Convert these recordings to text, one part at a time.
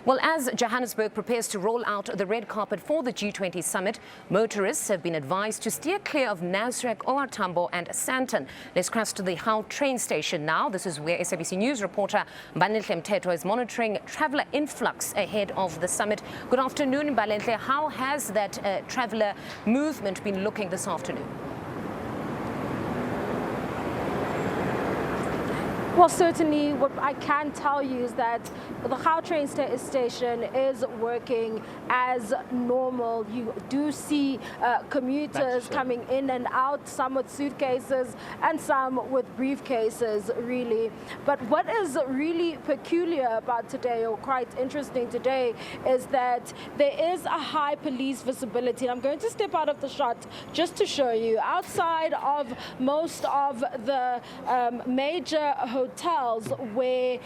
Well, as Johannesburg prepares to roll out the red carpet for the G20 Summit, motorists have been advised to steer clear of Nasrec, Tambo and Sandton. Let's cross to the How train station now. This is where SABC News reporter Mbalenhle Mthethwa is monitoring traveller influx ahead of the summit. Good afternoon, Mbalenhle. How has that traveller movement been looking this afternoon? Well, certainly what I can tell you is that the How train station is working as normal. You do see commuters coming in and out, some with suitcases and some with briefcases, really. But what is really peculiar about today, or quite interesting today, is that there is a high police visibility. I'm going to step out of the shot just to show you. Outside of most of the major hotels where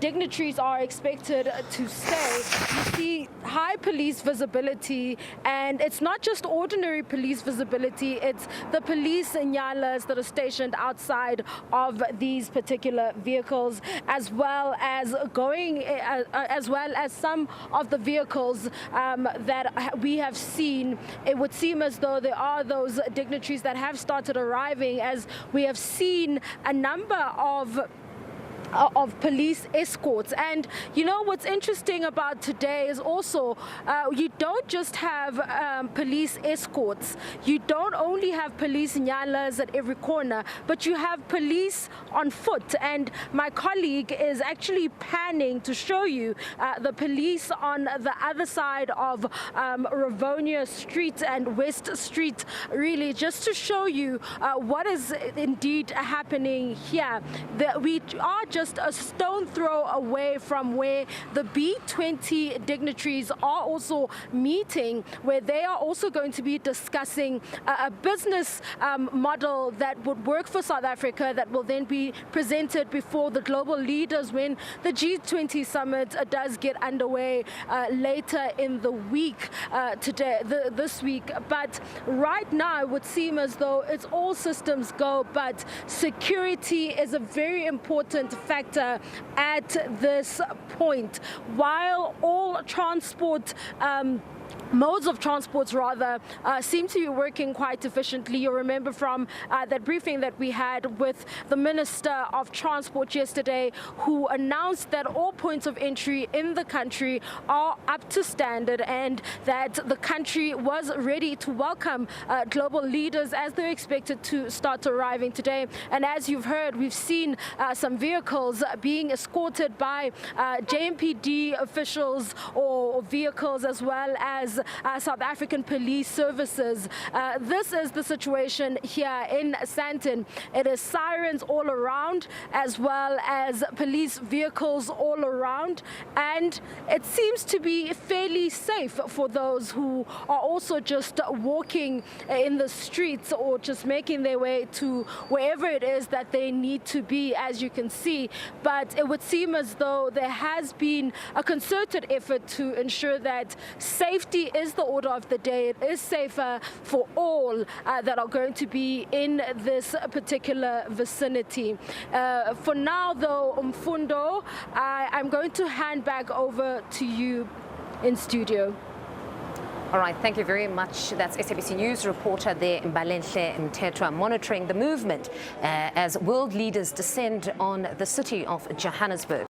dignitaries are expected to stay, you see high police visibility, and it's not just ordinary police visibility, it's the police nyalas that are stationed outside of these particular vehicles, as well as some of the vehicles that we have seen. It would seem as though there are those dignitaries that have started arriving, as we have seen a number of police escorts. And you know what's interesting about today is also you don't just have police escorts. You don't only have police nyalas at every corner, but you have police on foot. And my colleague is actually panning to show you the police on the other side of Rivonia Street and West Street, really just to show you what is indeed happening here. We are just a stone throw away from where the G20 dignitaries are also meeting, where they are also going to be discussing a business model that would work for South Africa, that will then be presented before the global leaders when the G20 Summit does get underway later in the week, this week. But right now it would seem as though it's all systems go, but security is a very important factor at this point. While all modes of transport seem to be working quite efficiently. You'll remember from that briefing that we had with the Minister of Transport yesterday, who announced that all points of entry in the country are up to standard, and that the country was ready to welcome global leaders as they're expected to start arriving today. And as you've heard, we've seen some vehicles being escorted by JMPD officials or vehicles, as well as South African police services. This is the situation here in Sandton. It is sirens all around, as well as police vehicles all around, and it seems to be fairly safe for those who are also just walking in the streets or just making their way to wherever it is that they need to be, as you can see. But it would seem as though there has been a concerted effort to ensure that safety is the order of the day. It is safer for all that are going to be in this particular vicinity. For now, though, Mfundo, I'm going to hand back over to you in studio. All right, thank you very much. That's SABC News reporter there, Mbalenhle Mthethwa, monitoring the movement as world leaders descend on the city of Johannesburg.